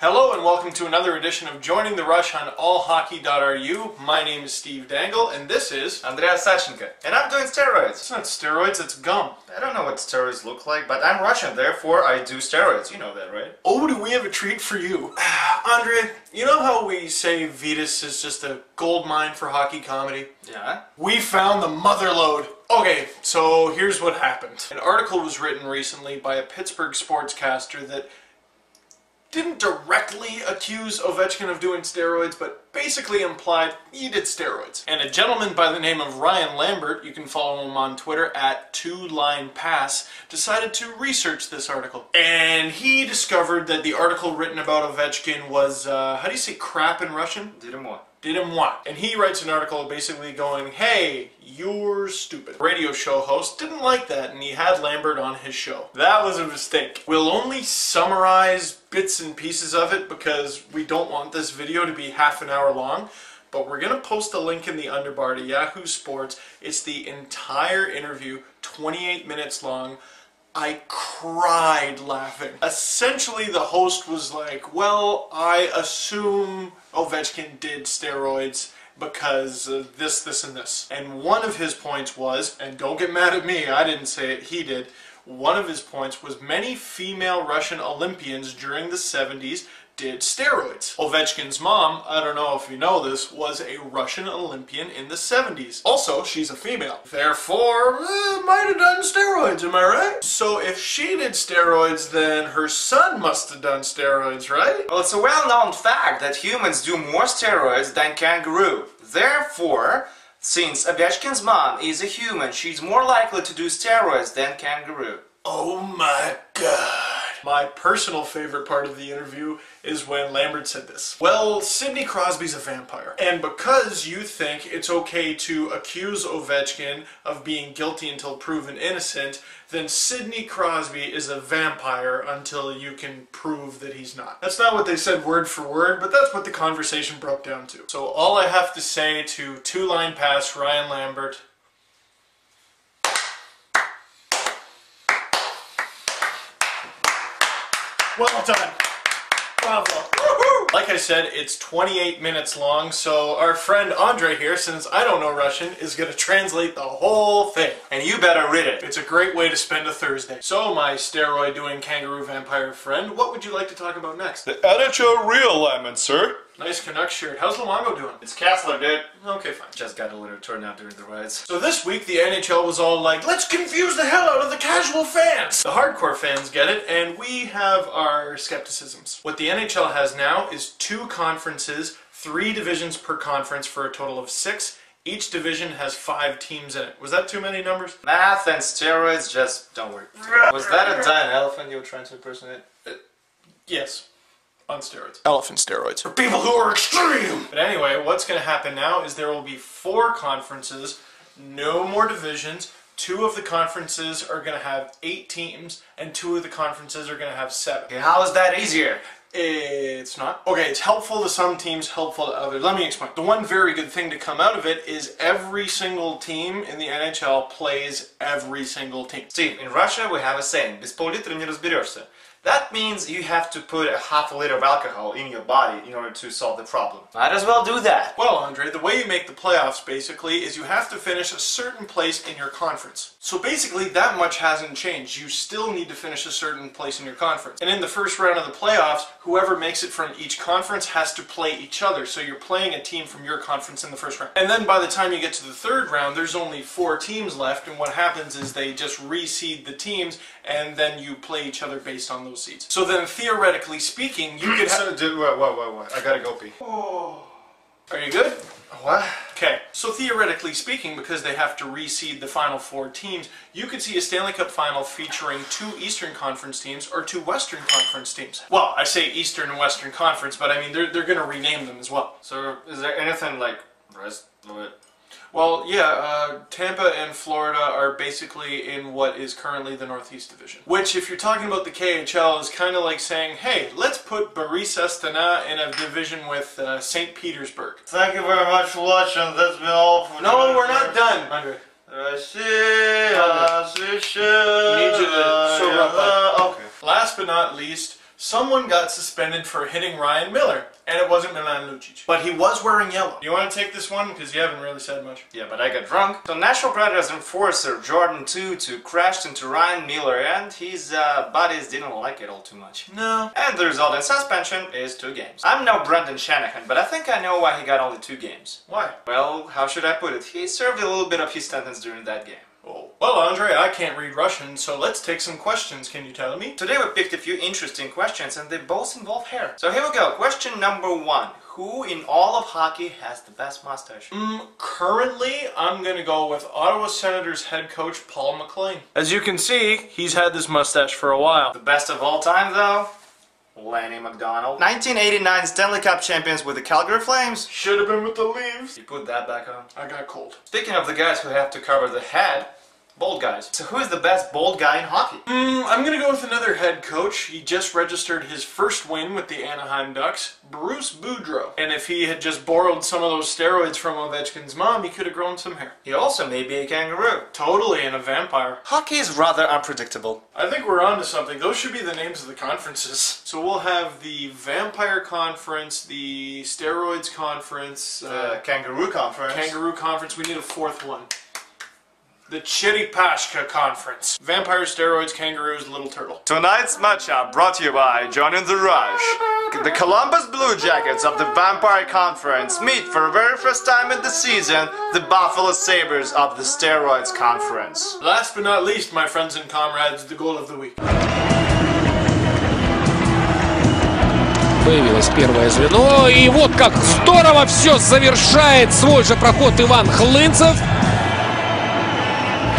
Hello and welcome to another edition of Joining the Rush on allhockey.ru. My name is Steve Dangle and this is Andrey and I'm doing steroids. It's not steroids, it's gum. I don't know what steroids look like, but I'm Russian, therefore I do steroids. You know that, right? Oh, do we have a treat for you. Andrey, you know how we say Vetus is just a gold mine for hockey comedy? Yeah? We found the mother lode. Okay, so here's what happened. An article was written recently by a Pittsburgh sportscaster that didn't directly accuse Ovechkin of doing steroids, but basically implied he did steroids. And a gentleman by the name of Ryan Lambert, you can follow him on Twitter at 2linepass, decided to research this article. And he discovered that the article written about Ovechkin was, how do you say crap in Russian? Didn't. And he writes an article basically going, hey, you're stupid. The radio show host didn't like that and he had Lambert on his show. That was a mistake. We'll only summarize bits and pieces of it because we don't want this video to be half an hour long. But we're going to post a link in the underbar to Yahoo Sports. It's the entire interview, 28 minutes long. I cried laughing. Essentially, the host was like, well, I assume Ovechkin did steroids because this, and this. And one of his points was, and don't get mad at me, I didn't say it, he did, one of his points was many female Russian Olympians during the 70s did steroids. Ovechkin's mom, I don't know if you know this, was a Russian Olympian in the 70s. Also, she's a female. Therefore, might have done steroids, am I right? So if she did steroids, then her son must have done steroids, right? Well, it's a well-known fact that humans do more steroids than kangaroo. Therefore, since Ovechkin's mom is a human, she's more likely to do steroids than kangaroo. Oh my god. My personal favorite part of the interview is when Lambert said this. Well, Sidney Crosby's a vampire. And because you think it's okay to accuse Ovechkin of being guilty until proven innocent, then Sidney Crosby is a vampire until you can prove that he's not. That's not what they said word for word, but that's what the conversation broke down to. So all I have to say to two-line pass Ryan Lambert, well done. Bravo. Woohoo! Like I said, it's 28 minutes long, so our friend Andrey here, since I don't know Russian, is going to translate the whole thing. And you better read it. It's a great way to spend a Thursday. So, my steroid-doing kangaroo vampire friend, what would you like to talk about next? The NHL realignment, sir. Nice Canucks shirt. How's Luongo doing? It's Kessler, dude. Okay, fine. Just got a little turnout during the rides. So this week, the NHL was all like, let's confuse the hell out of the casual fans! The hardcore fans get it, and we have our skepticisms. What the NHL has now is 2 conferences, 3 divisions per conference for a total of 6. Each division has 5 teams in it. Was that too many numbers? Math and steroids, just don't worry. Was that a giant elephant you were trying to impersonate? Yes. On steroids. Elephant steroids. For people who are extreme! But anyway, what's going to happen now is there will be 4 conferences, no more divisions. 2 of the conferences are going to have 8 teams, and 2 of the conferences are going to have 7. Okay, how is that easier? It's not. Okay, it's helpful to some teams, helpful to others. Let me explain. The one very good thing to come out of it is every single team in the NHL plays every single team. Steve, in Russia we have a saying, без пол-литра не разберешься. That means you have to put a half a liter of alcohol in your body in order to solve the problem. Might as well do that. Well, Andrey, the way you make the playoffs, basically, is you have to finish a certain place in your conference. So basically, that much hasn't changed. You still need to finish a certain place in your conference. And in the first round of the playoffs, whoever makes it from each conference has to play each other. So you're playing a team from your conference in the first round. And then by the time you get to the third round, there's only 4 teams left. And what happens is they just reseed the teams, and then you play each other based on those seeds. So then, theoretically speaking, you could have... What? I gotta go pee. Oh. Are you good? What? Okay. So theoretically speaking, because they have to reseed the final 4 teams, you could see a Stanley Cup final featuring 2 Eastern Conference teams or 2 Western Conference teams. Well, I say Eastern and Western Conference, but I mean, they're going to rename them as well. So, is there anything like rest of it? Well, yeah, Tampa and Florida are basically in what is currently the Northeast Division. Which, if you're talking about the KHL, is kind of like saying, hey, let's put Boris Astana in a division with St. Petersburg. Thank you very much for watching. That's been all for No, we're not done, Andrey. Russia, You need you to sober up. Okay. Last but not least, Someone got suspended for hitting Ryan Miller, and it wasn't Milan Lucic. But he was wearing yellow. You want to take this one? Because you haven't really said much. Yeah, but I got drunk. So Nashville Predators enforcer Jordan Tutu crashed into Ryan Miller, and his buddies didn't like it all too much. No. And the result in suspension is 2 games. I'm no Brendan Shanahan, but I think I know why he got only 2 games. Why? Well, how should I put it? He served a little bit of his sentence during that game. Oh. Well, Andre, I can't read Russian, so let's take some questions. Can you tell me? Today we picked a few interesting questions, and they both involve hair. So here we go. Question number 1. Who in all of hockey has the best mustache? Currently, I'm going to go with Ottawa Senators head coach Paul McLean. As you can see, he's had this mustache for a while. The best of all time, though? Lanny McDonald. 1989 Stanley Cup champions with the Calgary Flames. Should have been with the Leafs. You put that back on. I got cold. Speaking of the guys who have to cover the head, bald guys. So who is the best bald guy in hockey? I'm going to go with another head coach. He just registered his first win with the Anaheim Ducks, Bruce Boudreau. And if he had just borrowed some of those steroids from Ovechkin's mom, he could have grown some hair. He also may be a kangaroo. Totally, and a vampire. Hockey is rather unpredictable. I think we're on to something. Those should be the names of the conferences. So we'll have the Vampire Conference, the Steroids Conference, The Kangaroo Conference. Kangaroo Conference. We need a 4th one. The Chiripashka Conference. Vampire, Steroids, Kangaroos, Little Turtle. Tonight's matchup brought to you by Johnny the Rush. The Columbus Blue Jackets of the Vampire Conference meet for the very first time in the season the Buffalo Sabres of the Steroids Conference. Last but not least, my friends and comrades, the goal of the week. Появилось первое звено, и вот как здорово все завершает свой же проход Иван Хлынцев.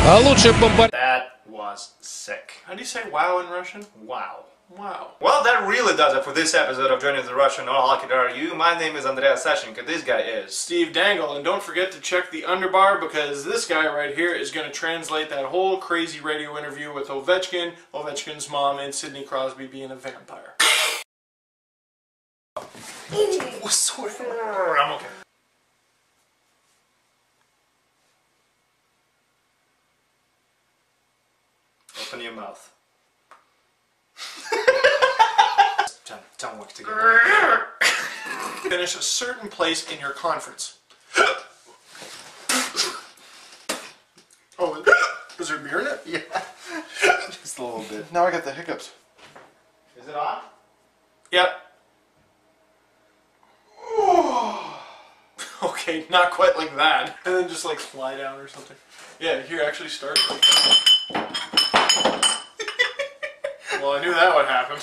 А лучший бомбардир... That was sick. How do you say wow in Russian? Wow. Wow. Well, that really does it for this episode of Johnny the Rush and All Hockey Are You. My name is Andrey Sashenko. This guy is Steve Dangle, and don't forget to check the underbar because this guy right here is going to translate that whole crazy radio interview with Ovechkin, Ovechkin's mom, and Sidney Crosby being a vampire. Oh, sorry. I'm okay. Open your mouth. Don't work together. Finish a certain place in your conference. Oh, is there beer in it? Yeah. Just a little bit. Now I got the hiccups. Is it on? Yep. Okay, not quite like that. And then just like fly down or something. Yeah, here, actually start. Well, I knew that would happen.